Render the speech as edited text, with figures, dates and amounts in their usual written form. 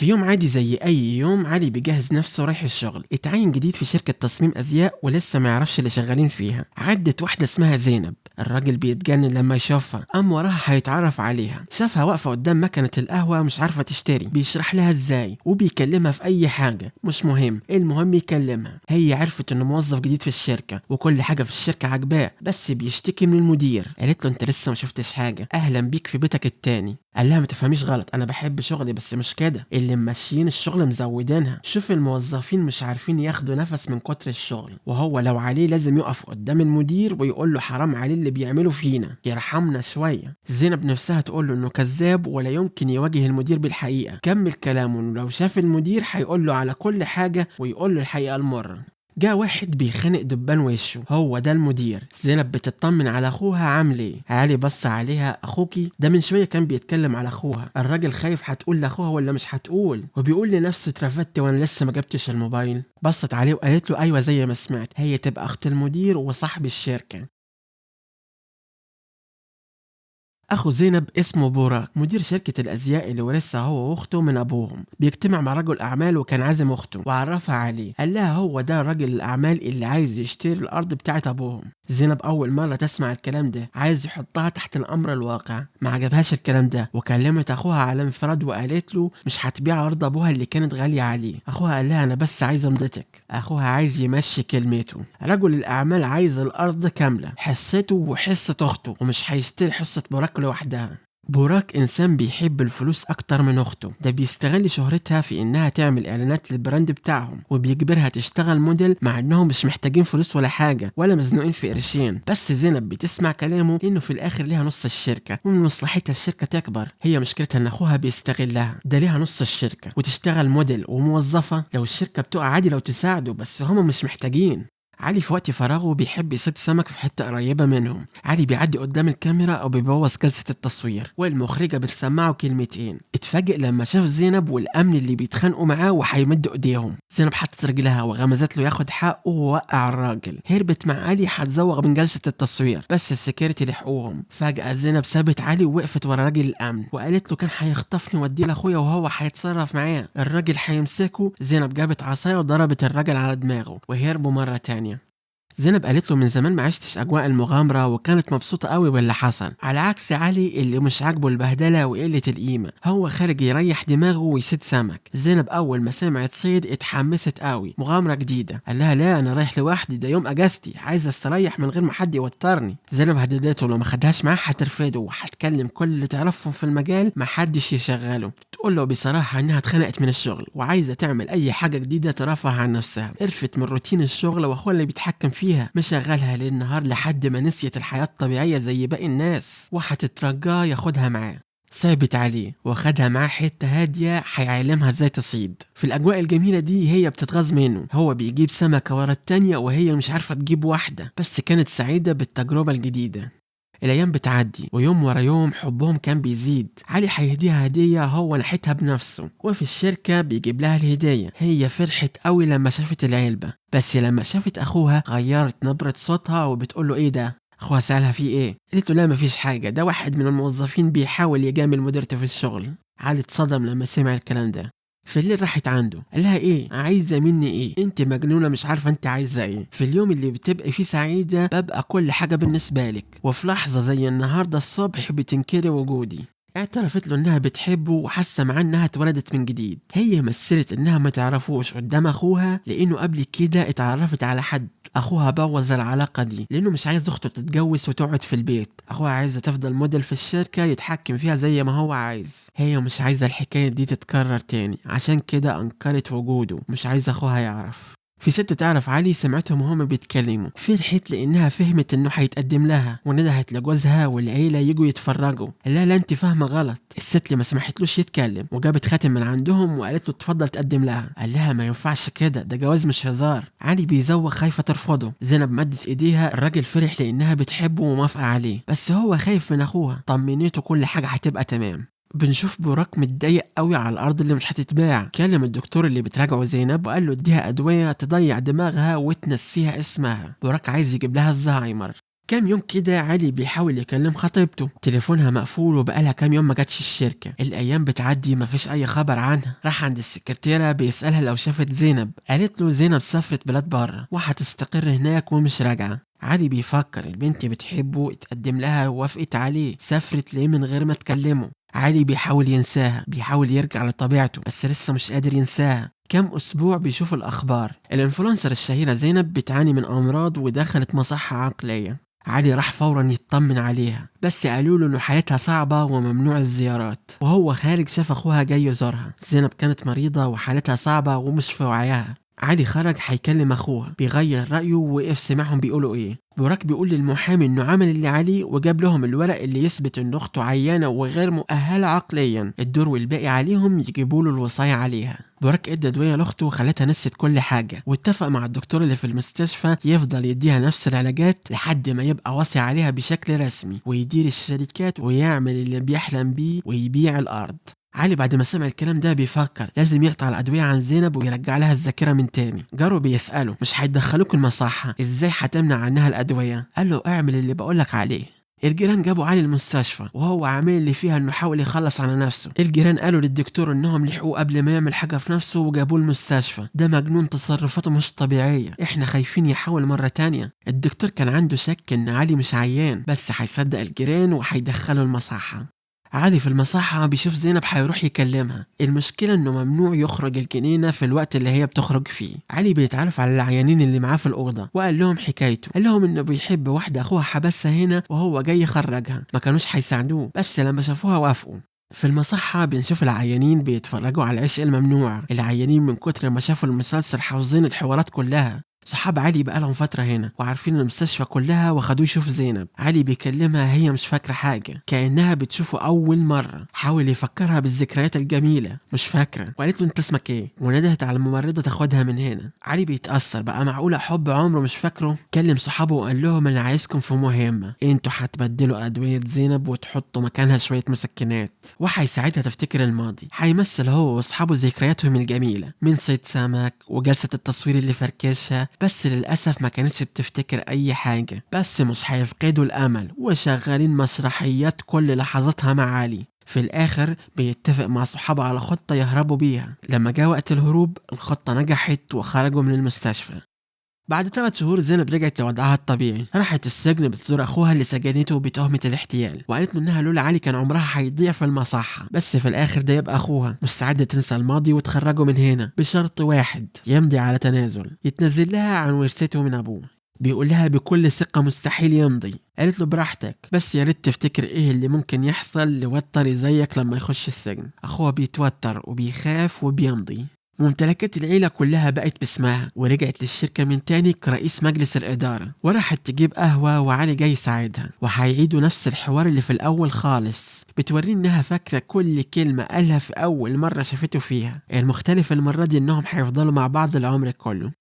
في يوم عادي زي أي يوم، علي بيجهز نفسه رايح الشغل. اتعين جديد في شركة تصميم أزياء ولسه ما يعرفش اللي شغالين فيها. عدت واحدة اسمها زينب، الراجل بيتجنن لما يشوفها، قام وراها هيتعرف عليها. شافها واقفة قدام مكنة القهوة مش عارفة تشتري، بيشرح لها ازاي وبيكلمها في أي حاجة مش مهم، المهم يكلمها. هي عرفت إنه موظف جديد في الشركة وكل حاجة في الشركة عجباه، بس بيشتكي من المدير. قالت له انت لسه ما شفتش حاجة، أهلا بيك في بيتك التاني. قال لها ما تفهميش غلط، انا بحب شغلي بس مش كده، اللي ماشيين الشغل مزودينها. شوف الموظفين مش عارفين ياخدوا نفس من كتر الشغل، وهو لو عليه لازم يقف قدام المدير ويقول له حرام عليه اللي بيعمله فينا، يرحمنا شويه. زينب نفسها تقول له انه كذاب ولا يمكن يواجه المدير بالحقيقه. كمل كلامه انه لو شاف المدير هيقول له على كل حاجه ويقول له الحقيقه المره. جاء واحد بيخانق دبان وشه، هو ده المدير. زينب بتطمن على اخوها عامل ايه. علي بص عليها، اخوكي ده من شويه كان بيتكلم على اخوها. الراجل خايف هتقول لاخوها ولا مش هتقول، وبيقول لنفسه اترفدت وانا لسه ما جبتش الموبايل. بصت عليه وقالت له ايوه زي ما سمعت، هي تبقى اخت المدير وصاحب الشركه. اخو زينب اسمه بوراك، مدير شركة الازياء اللي ورثها هو واخته من ابوهم. بيجتمع مع رجل اعمال وكان عازم اخته وعرفها عليه. قال لها هو ده رجل الاعمال اللي عايز يشتري الارض بتاعت ابوهم. زينب اول مرة تسمع الكلام ده، عايز يحطها تحت الامر الواقع. ما عجبهاش الكلام ده وكلمت اخوها على انفراد وقالت له مش هتبيع ارض ابوها اللي كانت غالية عليه. اخوها قال لها انا بس عايز امضتك. اخوها عايز يمشي كلمته. رجل الاعمال عايز الارض كاملة، حصته وحصة اخته، ومش هيشتري حصة بوراك لوحدها. بوراك إنسان بيحب الفلوس أكتر من أخته، ده بيستغل شهرتها في إنها تعمل إعلانات للبراند بتاعهم وبيجبرها تشتغل موديل مع إنهم مش محتاجين فلوس ولا حاجة ولا مزنوقين في قرشين. بس زينب بتسمع كلامه لأنه في الآخر ليها نص الشركة ومن مصلحتها الشركة تكبر. هي مشكلتها إن أخوها بيستغلها، ده ليها نص الشركة وتشتغل موديل وموظفة. لو الشركة بتقع عادي لو تساعده، بس هم مش محتاجين. علي في وقت فراغه بيحب يصيد سمك في حتة قريبة منهم. علي بيعدي قدام الكاميرا أو بيبوظ جلسة التصوير والمخرجة بتسمعه كلمتين. اتفاجئ لما شاف زينب والأمن اللي بيتخانقوا معاه وهيمدوا إيديهم. زينب حطت رجلها وغمزت له ياخد حقه ووقع الراجل. هربت مع علي هتزوغ من جلسة التصوير، بس السكيورتي لحقوهم. فجأة زينب سابت علي ووقفت ورا راجل الأمن وقالت له كان هيخطفني واديه لأخويا وهو هيتصرف معاه، الراجل هيمسكه. زينب جابت عصاية وضربت الراجل على دماغه وهربوا مرة تانية. زينب قالت له من زمان ما عشتش اجواء المغامره وكانت مبسوطه قوي باللي حصل، على عكس علي اللي مش عاجبه البهدله وقله القيمه، هو خارج يريح دماغه ويصيد سمك. زينب اول ما سمعت صيد اتحمست قوي، مغامره جديده. قال لها لا انا رايح لوحدي، ده يوم اجازتي، عايز استريح من غير ما حد يوترني. زينب هددته لو ما خدهاش معاه هترفده وهتكلم كل اللي تعرفهم في المجال ما حدش يشغله. تقول له بصراحه انها اتخنقت من الشغل وعايزه تعمل اي حاجه جديده ترفه عن نفسها. قرفت من روتين الشغل واخوها اللي بيتحكم فيها، مشغلها ليل نهار لحد ما نسيت الحياة الطبيعية زي باقي الناس وهتترجاه ياخدها معاه. صعبت عليه وخدها معاه حتة هادية هيعلمها ازاي تصيد. في الأجواء الجميلة دي هي بتتغاظ منه، هو بيجيب سمكة ورا التانية وهي مش عارفة تجيب واحدة، بس كانت سعيدة بالتجربة الجديدة. الايام بتعدي ويوم ورا يوم حبهم كان بيزيد. علي هيهديها هديه هو نحتها بنفسه، وفي الشركه بيجيب لها الهديه. هي فرحت قوي لما شافت العلبه، بس لما شافت اخوها غيرت نبره صوتها وبتقول له ايه ده. اخوها سالها في ايه، قالت له لا مفيش حاجه، ده واحد من الموظفين بيحاول يجامل مديرته في الشغل. علي اتصدم لما سمع الكلام ده. في الليل راحت عنده، قال لها ايه عايزه مني ايه، انت مجنونه مش عارفه انت عايزه ايه. في اليوم اللي بتبقي فيه سعيده ببقى كل حاجه بالنسبه لك، وفي لحظه زي النهارده الصبح بتنكري وجودي. اعترفت له انها بتحبه وحاسه معاه انها اتولدت من جديد. هي مثلت انها ما تعرفوش قدام اخوها لانه قبل كده اتعرفت على حد. اخوها بوظ العلاقه دي لانه مش عايز اخته تتجوز وتقعد في البيت. اخوها عايزه تفضل موديل في الشركه يتحكم فيها زي ما هو عايز. هي مش عايزه الحكايه دي تتكرر تاني، عشان كده انكرت وجوده، مش عايزه اخوها يعرف. في ست تعرف علي سمعتهم وهما بيتكلموا، فرحت لانها فهمت انه هيتقدم لها وندهت لجوزها والعيله يجوا يتفرجوا. لا لا انت فاهمه غلط. الست اللي ما سمحتلوش يتكلم وجابت خاتم من عندهم وقالت له اتفضل تقدم لها. قال لها ما ينفعش كده، ده جواز مش هزار. علي بيزوق خايفه ترفضه. زينب مدت ايديها، الراجل فرح لانها بتحبه وموافقه عليه، بس هو خايف من اخوها. طمنيته كل حاجه هتبقى تمام. بنشوف بوراك متضايق قوي على الارض اللي مش هتتباع. كلم الدكتور اللي بتراجعه زينب وقال له اديها ادويه تضيع دماغها وتنسيها اسمها. بوراك عايز يجيب لها الزهايمر. كام يوم كده علي بيحاول يكلم خطيبته، تليفونها مقفول وبقالها كام يوم ما جاتش الشركة. الأيام بتعدي مفيش أي خبر عنها. راح عند السكرتيرة بيسألها لو شافت زينب، قالت له زينب سافرت بلاد بره وهتستقر هناك ومش راجعة. علي بيفكر البنت بتحبه، اتقدم لها ووافقت عليه، سافرت ليه من غير ما تكلمه؟ علي بيحاول ينساها، بيحاول يرجع لطبيعته، بس لسه مش قادر ينساها. كام أسبوع بيشوف الأخبار، الإنفلونسر الشهيرة زينب بتعاني من أمراض ودخلت مصحة عقلية. علي راح فورا يطمن عليها، بس قالوا له إنه حالتها صعبة وممنوع الزيارات. وهو خارج شاف أخوها جاي يزورها. زينب كانت مريضة وحالتها صعبة ومش في وعيها. علي خرج هيكلم أخوها، بيغير رأيه ووقف سمعهم بيقولوا إيه. براك بيقول للمحامي إنه عمل اللي عليه وجاب لهم الورق اللي يثبت إن أخته عيانة وغير مؤهلة عقليا، الدور والباقي عليهم يجيبوا له الوصاية عليها. براك ادى ادوية لاخته وخلتها نسيت كل حاجة، واتفق مع الدكتور اللي في المستشفى يفضل يديها نفس العلاجات لحد ما يبقى واصي عليها بشكل رسمي، ويدير الشركات ويعمل اللي بيحلم بيه ويبيع الأرض. علي بعد ما سمع الكلام ده بيفكر لازم يقطع الأدوية عن زينب ويرجع لها الذاكرة من تاني. جاره بيسأله مش هيدخلوك المصحة، ازاي هتمنع عنها الأدوية؟ قال له اعمل اللي بقولك عليه. الجيران جابوا علي المستشفى وهو عامل اللي فيها انه حاول يخلص على نفسه. الجيران قالوا للدكتور انهم لحقوه قبل ما يعمل حاجة في نفسه وجابوه المستشفى. ده مجنون، تصرفاته مش طبيعية، احنا خايفين يحاول مرة تانية. الدكتور كان عنده شك ان علي مش عيان، بس هيصدق الجيران وهيدخله المصحة. علي في المصحة بيشوف زينب هيروح يكلمها. المشكلة انه ممنوع يخرج الجنينة في الوقت اللي هي بتخرج فيه. علي بيتعرف على العيانين اللي معاه في الأوضة وقال لهم حكايته، قال لهم انه بيحب واحدة اخوها حبسها هنا وهو جاي يخرجها، ما كانوش هيساعدوه بس لما شافوها وافقوا. في المصحة بنشوف العيانين بيتفرجوا على العشق الممنوع. العيانين من كتر ما شافوا المسلسل حافظين الحوارات كلها. صحاب علي بقالهم فترة هنا وعارفين المستشفى كلها وخدوه يشوف زينب. علي بيكلمها هي مش فاكرة حاجة، كأنها بتشوفه أول مرة. حاول يفكرها بالذكريات الجميلة، مش فاكرة، وقالت له انت اسمك ايه، وندهت على الممرضة تاخدها من هنا. علي بيتأثر بقى، معقولة حب عمره مش فاكره؟ كلم صحابه وقال لهم انا عايزكم في مهمة، انتوا هتبدلوا أدوية زينب وتحطوا مكانها شوية مسكنات، وهيساعدها تفتكر الماضي. هيمثل هو واصحابه ذكرياتهم الجميلة من صيد سمك وجلسة التصوير اللي فركشها، بس للأسف ما كانتش بتفتكر أي حاجة. بس مش هيفقدوا الأمل وشغالين مسرحيات كل لحظاتها مع علي. في الآخر بيتفق مع صحابه على خطة يهربوا بيها. لما جاء وقت الهروب الخطة نجحت وخرجوا من المستشفى. بعد 3 شهور زينب رجعت لوضعها الطبيعي. راحت السجن بتزور اخوها اللي سجنته بتهمة الاحتيال، وقالت له انها لولا علي كان عمرها هيضيع في المصحة، بس في الاخر ده يبقى اخوها. مستعدة تنسى الماضي وتخرجه من هنا بشرط واحد، يمضي على تنازل، يتنازل لها عن ورثته من ابوه. بيقول لها بكل ثقة مستحيل يمضي. قالت له براحتك، بس يا ريت تفتكر ايه اللي ممكن يحصل لوتري زيك لما يخش السجن. اخوها بيتوتر وبيخاف وبيمضي. ممتلكات العيلة كلها بقت باسمها، ورجعت للشركة من تاني كرئيس مجلس الإدارة، وراحت تجيب قهوة وعلي جاي يساعدها، وهيعيدوا نفس الحوار اللي في الأول خالص. بتوريه إنها فاكرة كل كلمة قالها في أول مرة شافته فيها. المختلف المرة دي إنهم هيفضلوا مع بعض العمر كله.